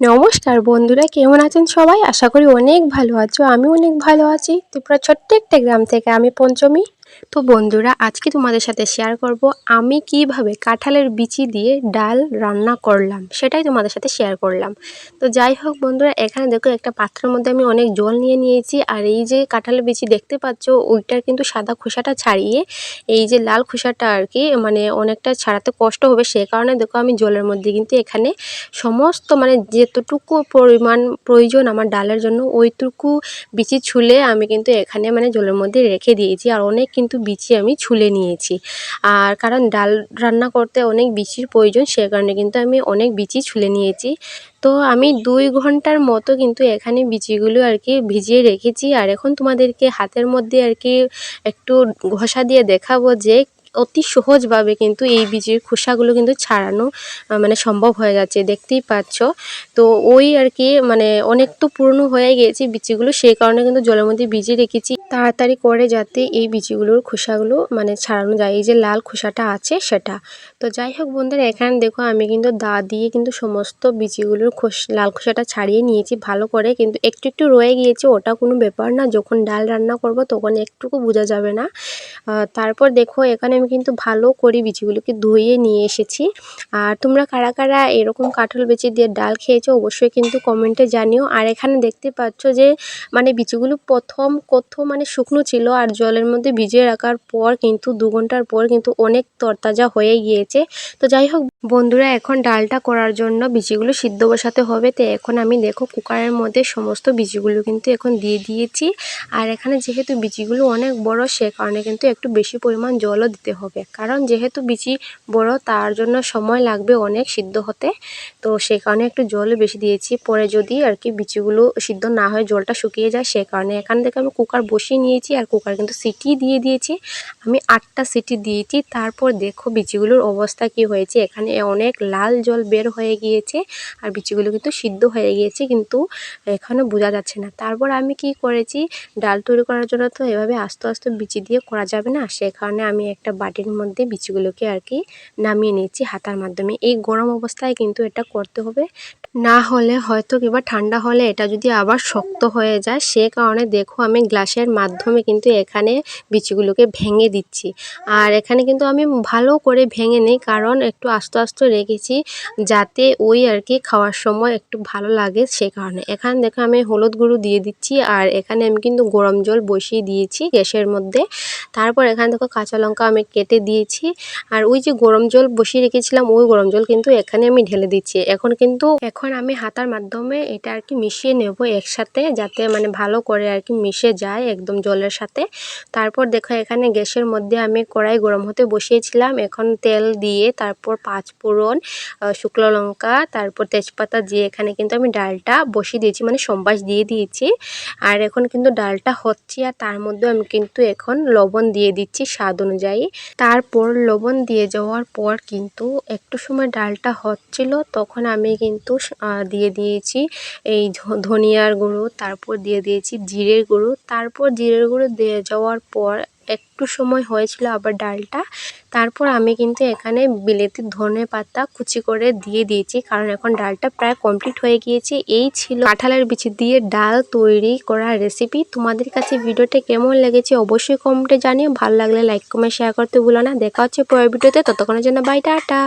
নমস্কার বন্ধুরা, কেমন আছেন সবাই? আশা করি অনেক ভালো আছো। আমি অনেক ভালো আছি। ত্রিপুরা ছোট্ট একটা গ্রাম থেকে আমি পঞ্চমী। তো বন্ধুরা, আজকে তোমাদের সাথে শেয়ার করব আমি কিভাবে কাঁঠালের বিচি দিয়ে ডাল রান্না করলাম, সেটাই তোমাদের সাথে শেয়ার করলাম। তো যাই হোক বন্ধুরা, এখানে দেখো একটা পাত্রের মধ্যে আমি অনেক জল নিয়ে নিয়েছি। আর এই যে কাঁঠালের বিচি দেখতে পাচ্ছ, ওইটার কিন্তু সাদা খোসাটা ছাড়িয়ে এই যে লাল খোসাটা আর কি মানে অনেকটা ছাড়াতে কষ্ট হবে, সে কারণে দেখো আমি জলের মধ্যে কিন্তু এখানে সমস্ত মানে যেতটুকু পরিমাণ প্রয়োজন আমার ডালের জন্য ওইটুকু বিচি ছুলে আমি কিন্তু এখানে মানে জলের মধ্যে রেখে দিয়েছি। আর অনেক কিন্তু বিচি আমি ছুলে নিয়েছি, আর কারণ ডাল রান্না করতে অনেক বিচির প্রয়োজন, সে কারণে কিন্তু আমি অনেক বিচি ছুলে নিয়েছি। তো আমি 2 ঘন্টার মতো কিন্তু এখানে বিচিগুলো আর কি ভিজিয়ে রেখেছি। আর এখন তোমাদেরকে হাতের মধ্যে আর কি একটু ঘষা দিয়ে দেখাবো যে অতি সহজভাবে কিন্তু এই বীজের খোসাগুলো কিন্তু ছাড়ানো মানে সম্ভব হয়ে যাচ্ছে, দেখতেই পাচ্ছ। তো ওই আর কি মানে অনেক তো পুরনো হয়ে গিয়েছে বিচিগুলো, সেই কারণে কিন্তু জলের মধ্যে ভিজিয়ে রেখেছি তাড়াতাড়ি করে, যাতে এই বিচিগুলোর খোসাগুলো মানে ছাড়ানো যায়, এই যে লাল খোসাটা আছে সেটা। তো যাই হোক বন্ধুরা, এখানে দেখো আমি কিন্তু দা দিয়ে কিন্তু সমস্ত বিচিগুলোর লাল খোসাটা ছাড়িয়ে নিয়েছি ভালো করে। কিন্তু একটু একটু রয়ে গিয়েছে, ওটা কোনো ব্যাপার না, যখন ডাল রান্না করব তখন একটুকু বোঝা যাবে না। তারপর দেখো এখানে আমি কিন্তু ভালো করে বিচিগুলোকে ধুয়ে নিয়ে এসেছি। আর তোমরা কারা কারা এরকম কাঁঠাল বিচি দিয়ে ডাল খেয়েছো অবশ্যই কিন্তু কমেন্টে জানিও। আর এখানে দেখতে পাচ্ছ যে মানে বিচিগুলো প্রথম কত মানে শুকনো ছিল, আর জলের মধ্যে ভিজিয়ে রাখার পর কিন্তু 2 ঘন্টার পর কিন্তু অনেক তরতাজা হয়ে গিয়েছে। তো যাই হোক বন্ধুরা, এখন ডালটা করার জন্য বিচিগুলো সিদ্ধ বসাতে হবে। তো এখন আমি দেখো কুকারের মধ্যে সমস্ত বিচিগুলো কিন্তু এখন দিয়ে দিয়েছি। আর এখানে যেহেতু বিচিগুলো অনেক বড়, সে কারণে কিন্তু একটু বেশি পরিমাণ জলও দিতে হবে, কারণ যেহেতু বিচি বড় তার জন্য সময় লাগবে অনেক সিদ্ধ হতে। তো সে কারণে একটু জল বেশি দিয়েছি, পরে যদি আর কি বিচিগুলো সিদ্ধ না হয় জলটা শুকিয়ে যায়, সে কারণে এখান থেকে আমি কুকার বসিয়ে নিয়েছি। আর কুকার কিন্তু সিটি দিয়ে দিয়েছি, আমি 8টা সিটি দিয়েছি। তারপর দেখো বিচিগুলোর অবস্থা কি হয়েছে, এখানে অনেক লাল জল বের হয়ে গিয়েছে আর বিচিগুলো কিন্তু সিদ্ধ হয়ে গিয়েছে, কিন্তু এখানে বোঝা যাচ্ছে না। তারপর আমি কি করেছি, ডাল তৈরি করার জন্য তো এভাবে আস্তে আস্তে বিচি দিয়ে করা যাবে না, সে কারণে আমি একটা বাটির মধ্যে বিচিগুলোকে আর কি নামিয়ে নিচ্ছি হাতার মাধ্যমে। এই গরম অবস্থায় কিন্তু এটা করতে হবে, না হলে হয়তো কিংবা ঠান্ডা হলে এটা যদি আবার শক্ত হয়ে যায়, সে কারণে দেখো আমি গ্লাসের মাধ্যমে কিন্তু এখানে বিচিগুলোকে ভেঙে দিচ্ছি। আর এখানে কিন্তু আমি ভালো করে ভেঙে নিই, কারণ একটু আস্তে আস্তে রেখেছি যাতে ওই আর কি খাওয়ার সময় একটু ভালো লাগে, সে কারণে। এখানে দেখো আমি হলুদ গুঁড়ো দিয়ে দিচ্ছি, আর এখানে আমি কিন্তু গরম জল বসিয়ে দিয়েছি গ্যাসের মধ্যে। তারপর এখানে দেখো কাঁচা লঙ্কা আমি কেটে দিয়েছি, আর ওই যে গরম জল বসিয়ে রেখেছিলাম ওই গরম জল কিন্তু এখানে আমি ঢেলে দিচ্ছি। এখন আমি হাতার মাধ্যমে এটা আর কি মিশিয়ে নেব একসাথে, যাতে মানে ভালো করে আর কি মিশে যায় একদম জলের সাথে। তারপর দেখো এখানে গ্যাসের মধ্যে আমি কড়াই গরম হতে বসিয়েছিলাম, এখন তেল দিয়ে তারপর 5 ফোড়ন, শুকনো লঙ্কা, তারপর তেজপাতা দিয়ে এখানে কিন্তু আমি ডালটা বসিয়ে দিয়েছি, মানে সম্বাস দিয়ে দিয়েছি। আর এখন কিন্তু ডালটা হচ্ছে, আর তার মধ্যে আমি কিন্তু এখন লবণ দিয়ে দিচ্ছি স্বাদ অনুযায়ী। তারপর লবণ দিয়ে যাওয়ার পর কিন্তু একটু সময় ডালটা হচ্ছিল, তখন আমি কিন্তু দিয়ে দিয়েছি এই ধনিয়ার গুঁড়ো, তারপর দিয়ে দিয়েছি জিরের গুঁড়ো। তারপর জিরের গুঁড়ো দিয়ে যাওয়ার পর একটু সময় হয়েছিল আবার ডালটা, তারপর আমি কিন্তু এখানে বিলেতি ধনে পাতা কুচি করে দিয়ে দিয়েছি, কারণ এখন ডালটা প্রায় কমপ্লিট হয়ে গিয়েছে। এই ছিল কাঁঠালের বিচি দিয়ে ডাল তৈরি করার রেসিপি। তোমাদের কাছে ভিডিওটা কেমন লেগেছে অবশ্যই কমেন্টে জানিও, ভালো লাগলে লাইক কমেন্ট শেয়ার করতে ভুলো না। দেখা হচ্ছে পরের ভিডিওতে, ততক্ষণের জন্য বাই, টাটা।